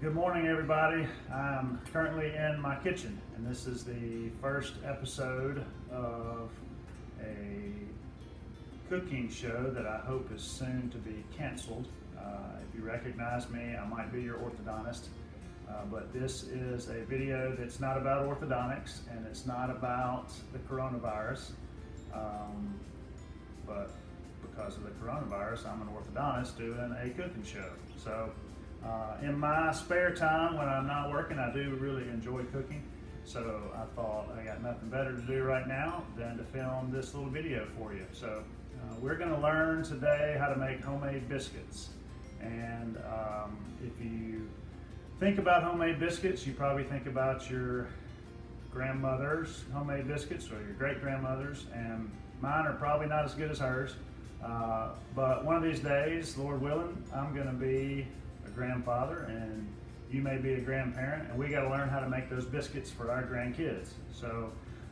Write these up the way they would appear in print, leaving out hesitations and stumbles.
Good morning, everybody. I'm currently in my kitchen, and this is the first episode of a cooking show that I hope is soon to be canceled. If you recognize me, I might be your orthodontist, but this is a video that's not about orthodontics, and it's not about the coronavirus, but because of the coronavirus, I'm an orthodontist doing a cooking show. So in my spare time when I'm not working, I do really enjoy cooking. So I thought I got nothing better to do right now than to film this little video for you. So we're going to learn today how to make homemade biscuits. And if you think about homemade biscuits, you probably think about your grandmother's homemade biscuits or your great-grandmother's, and mine are probably not as good as hers. But one of these days, Lord willing, I'm going to be a grandfather and you may be a grandparent, and we got to learn how to make those biscuits for our grandkids. So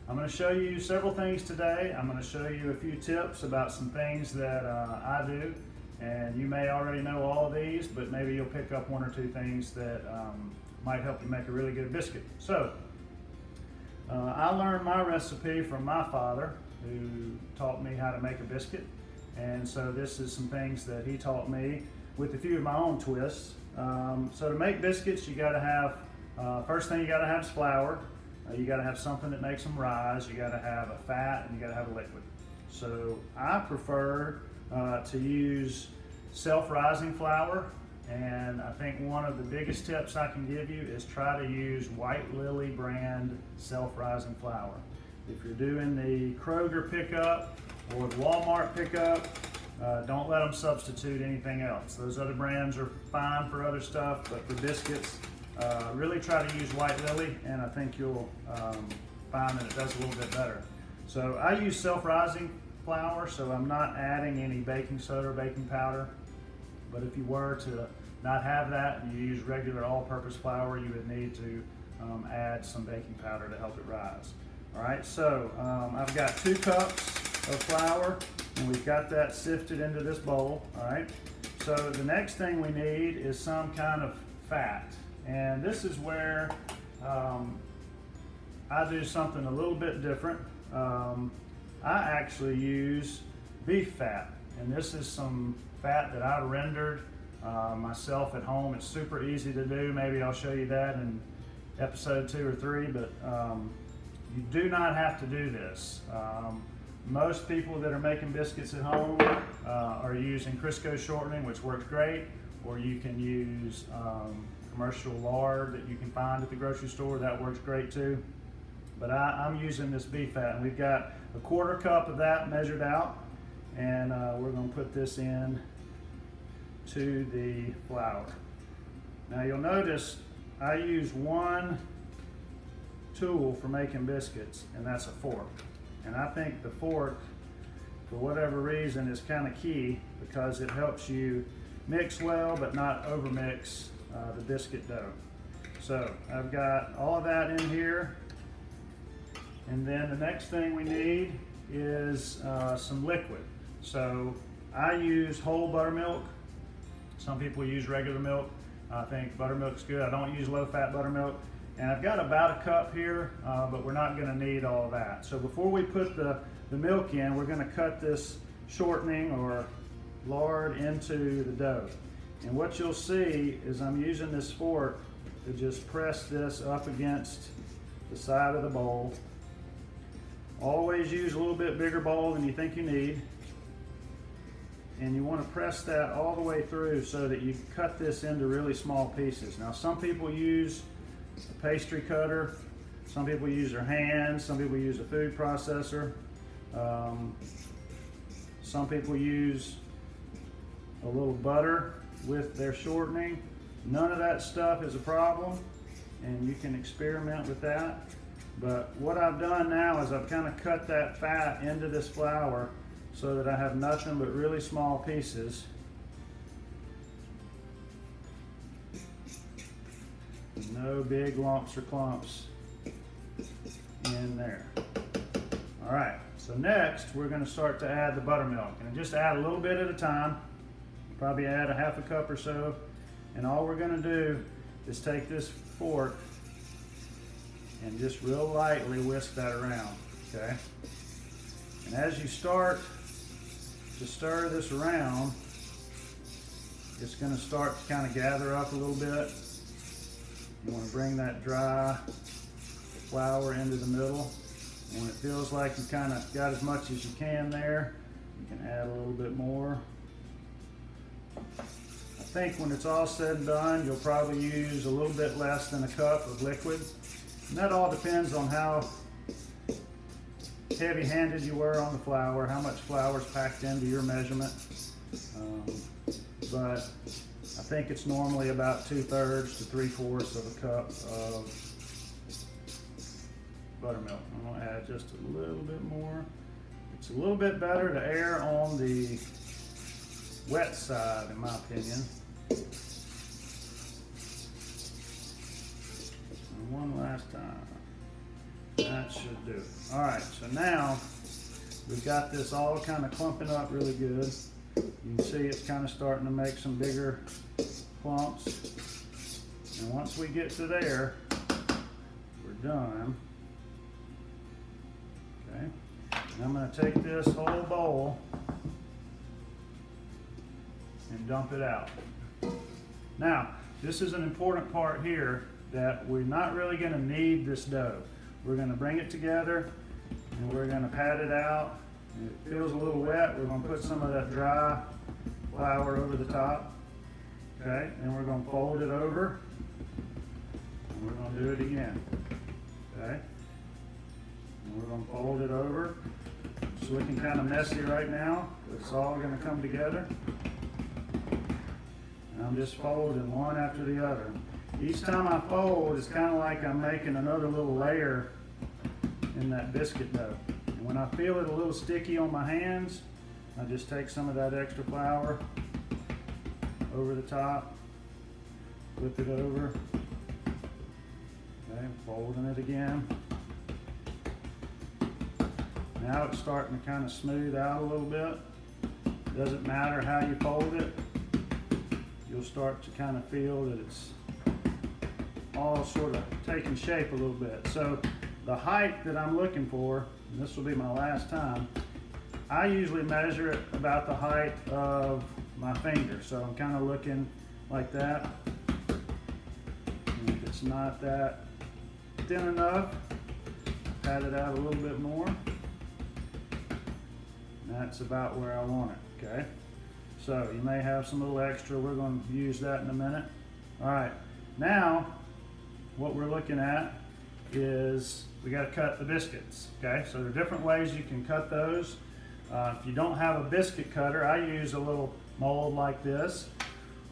I'm going to show you several things today. I'm going to show you a few tips about some things that I do, and you may already know all of these, but maybe you'll pick up one or two things that might help you make a really good biscuit. So I learned my recipe from my father, who taught me how to make a biscuit, and so this is some things that he taught me with a few of my own twists. So to make biscuits, you got to have, first thing you got to have is flour. You got to have something that makes them rise. You got to have a fat, and you got to have a liquid. So I prefer to use self-rising flour, and I think one of the biggest tips I can give you is try to use White Lily brand self-rising flour. If you're doing the Kroger pickup or the Walmart pickup, don't let them substitute anything else. Those other brands are fine for other stuff, but for biscuits, really try to use White Lily, and I think you'll find that it does a little bit better. So I use self-rising flour, so I'm not adding any baking soda or baking powder. But if you were to not have that and you use regular all-purpose flour, you would need to add some baking powder to help it rise. All right, so I've got 2 cups of flour, and we've got that sifted into this bowl. All right, so the next thing we need is some kind of fat, and this is where I do something a little bit different. I actually use beef fat, and this is some fat that I rendered myself at home. It's super easy to do. Maybe I'll show you that in episode 2 or 3, but you do not have to do this. Most people that are making biscuits at home are using Crisco shortening, which works great, or you can use commercial lard that you can find at the grocery store. That works great too. But I'm using this beef fat, and we've got a 1/4 cup of that measured out, and we're going to put this in to the flour. Now you'll notice I use one tool for making biscuits, and that's a fork. And I think the fork, for whatever reason, is kind of key because it helps you mix well but not overmix the biscuit dough. So I've got all of that in here, and then the next thing we need is some liquid. So I use whole buttermilk. Some people use regular milk. I think buttermilk's good. I don't use low-fat buttermilk. And I've got about a cup here, but we're not going to need all of that. So before we put the milk in, we're going to cut this shortening or lard into the dough. And what you'll see is I'm using this fork to just press this up against the side of the bowl. Always use a little bit bigger bowl than you think you need. And you want to press that all the way through so that you cut this into really small pieces. Now some people use a pastry cutter, some people use their hands, some people use a food processor, some people use a little butter with their shortening. None of that stuff is a problem, and you can experiment with that. But what I've done now is I've kind of cut that fat into this flour so that I have nothing but really small pieces. No big lumps or clumps in there. All right, so next we're going to start to add the buttermilk, and just add a little bit at a time. Probably add a 1/2 cup or so, and all we're going to do is take this fork and just real lightly whisk that around, okay? And as you start to stir this around, it's going to start to kind of gather up a little bit. You want to bring that dry flour into the middle. And when it feels like you kind of got as much as you can there, you can add a little bit more. I think when it's all said and done, you'll probably use a little bit less than a cup of liquid. And that all depends on how heavy-handed you were on the flour, how much flour is packed into your measurement. But I think it's normally about 2/3 to 3/4 of a cup of buttermilk. I'm going to add just a little bit more. It's a little bit better to err on the wet side, in my opinion. And one last time. That should do it. All right, so now we've got this all kind of clumping up really good. You can see it's kind of starting to make some bigger clumps. And once we get to there, we're done. Okay, and I'm going to take this whole bowl and dump it out. Now, this is an important part here that we're not really going to knead this dough. We're going to bring it together and we're going to pat it out. And it feels a little wet. We're going to put some of that dry flour over the top. Okay, and we're going to fold it over. And we're going to do it again. Okay, and we're going to fold it over. It's looking kind of messy right now, but it's all going to come together. And I'm just folding one after the other. Each time I fold, it's kind of like I'm making another little layer in that biscuit dough. And when I feel it a little sticky on my hands, I just take some of that extra flour over the top, flip it over, okay, folding it again. Now it's starting to kind of smooth out a little bit. Doesn't matter how you fold it, you'll start to kind of feel that it's all sort of taking shape a little bit. So the height that I'm looking for, and this will be my last time, I usually measure it about the height of my finger. So I'm kind of looking like that. And if it's not that thin enough, pat it out a little bit more. And that's about where I want it, okay? So you may have some little extra. We're going to use that in a minute. All right, now what we're looking at is we got to cut the biscuits, okay? So there are different ways you can cut those. If you don't have a biscuit cutter, I use a little mold like this,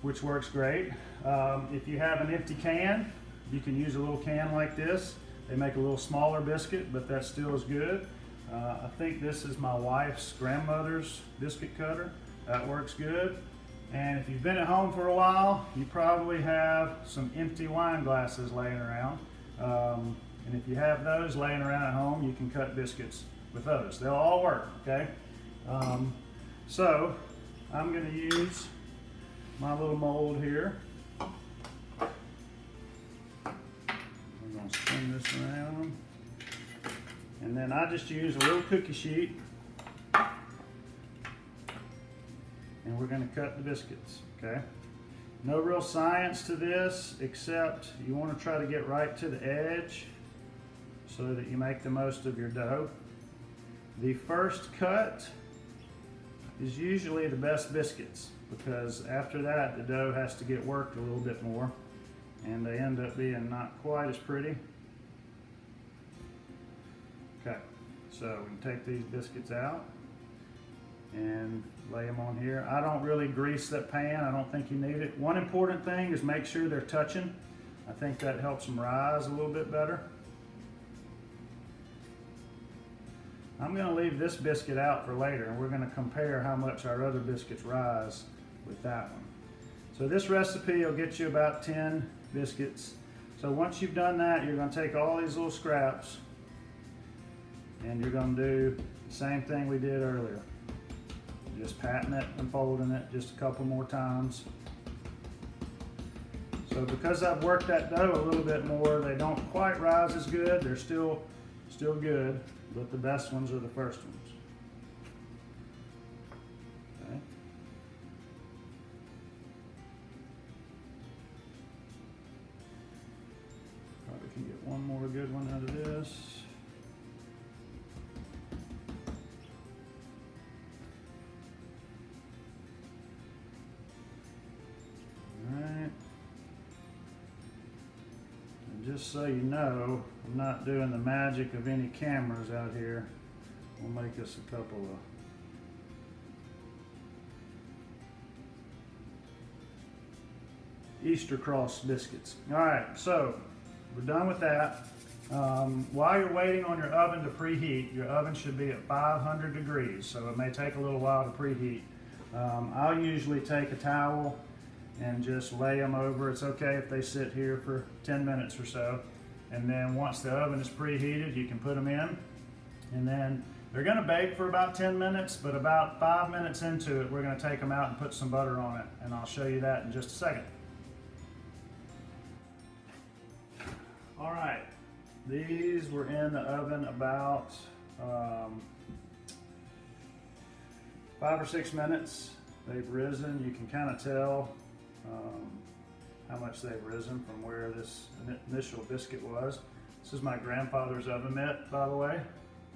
which works great. If you have an empty can, you can use a little can like this. They make a little smaller biscuit, but that still is good. I think this is my wife's grandmother's biscuit cutter. That works good. And if you've been at home for a while, you probably have some empty wine glasses laying around. And if you have those laying around at home, you can cut biscuits with those. They'll all work, okay? So I'm going to use my little mold here. I'm going to spin this around. And then I just use a little cookie sheet. And we're going to cut the biscuits, okay? No real science to this, except you want to try to get right to the edge so that you make the most of your dough. The first cut is usually the best biscuits, because after that the dough has to get worked a little bit more and they end up being not quite as pretty. Okay, so we can take these biscuits out and lay them on here. I don't really grease that pan. I don't think you need it. One important thing is make sure they're touching. I think that helps them rise a little bit better. I'm going to leave this biscuit out for later, and we're going to compare how much our other biscuits rise with that one. So this recipe will get you about 10 biscuits. So once you've done that, you're going to take all these little scraps and you're going to do the same thing we did earlier. Just patting it and folding it just a couple more times. So So because I've worked that dough a little bit more, they don't quite rise as good. They're still good, but the best ones are the first ones. Okay. Probably can get one more good one out of this. Just so you know, I'm not doing the magic of any cameras out here. We'll make us a couple of Easter cross biscuits. All right, so we're done with that. While you're waiting on your oven to preheat, your oven should be at 500 degrees, so it may take a little while to preheat. I'll usually take a towel and just lay them over. It's okay if they sit here for 10 minutes or so. And then once the oven is preheated, you can put them in. And then they're gonna bake for about 10 minutes, but about 5 minutes into it, we're gonna take them out and put some butter on it. And I'll show you that in just a second. All right, these were in the oven about 5 or 6 minutes. They've risen. You can kind of tell how much they've risen from where this initial biscuit was. This is my grandfather's oven mitt, by the way,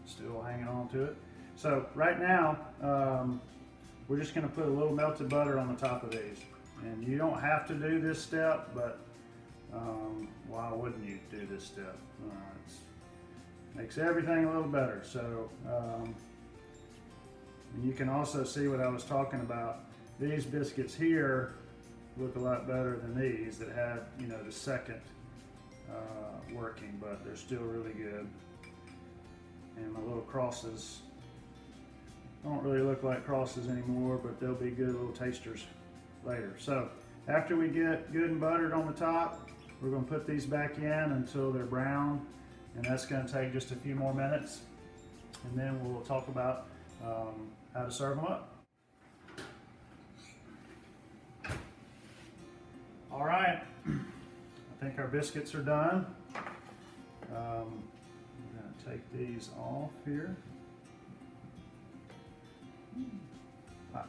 still hanging on to it. So right now, we're just gonna put a little melted butter on the top of these. And you don't have to do this step, but why wouldn't you do this step? It makes everything a little better. So, and you can also see what I was talking about. These biscuits here look a lot better than these that had, you know, the second working, but they're still really good. And my little crosses don't really look like crosses anymore, but they'll be good little tasters later. So after we get good and buttered on the top, we're going to put these back in until they're brown, and that's going to take just a few more minutes, and then we'll talk about how to serve them up. All right, I think our biscuits are done. I'm going to take these off here. Hot.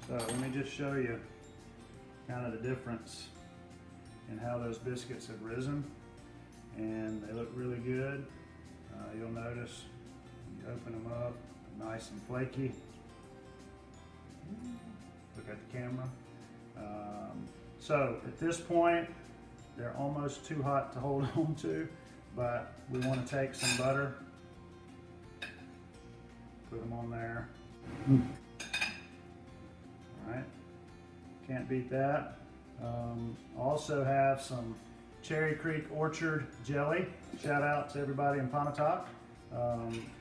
So let me just show you kind of the difference in how those biscuits have risen, and they look really good. You'll notice you open them up, nice and flaky. Look at the camera. So at this point, they're almost too hot to hold on to, but we want to take some butter, put them on there. All right, can't beat that. Also have some Cherry Creek Orchard jelly. Shout out to everybody in Pontotoc.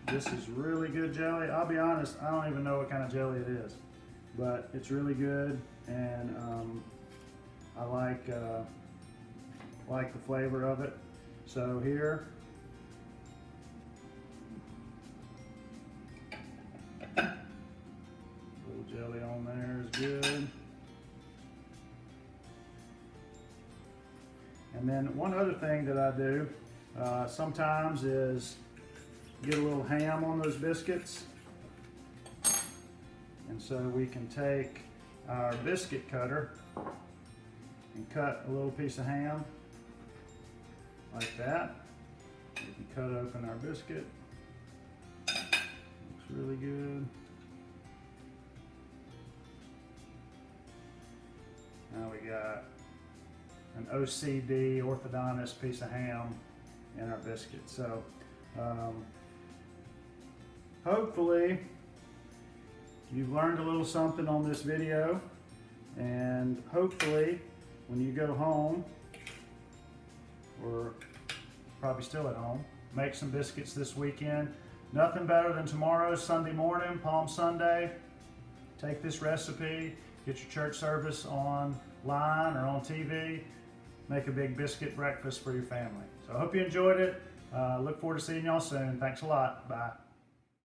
This is really good jelly. I'll be honest, I don't even know what kind of jelly it is, but it's really good, and I like the flavor of it. So here, little jelly on there is good. And then one other thing that I do sometimes is get a little ham on those biscuits. And so we can take our biscuit cutter and cut a little piece of ham like that. We can cut open our biscuit. Looks really good. Now we got an OCD orthodontist piece of ham in our biscuit. So hopefully you've learned a little something on this video, and hopefully when you go home, or probably still at home, make some biscuits this weekend. Nothing better than tomorrow, Sunday morning, Palm Sunday. Take this recipe, get your church service online or on TV, make a big biscuit breakfast for your family. So I hope you enjoyed it. Look forward to seeing y'all soon. Thanks a lot. Bye.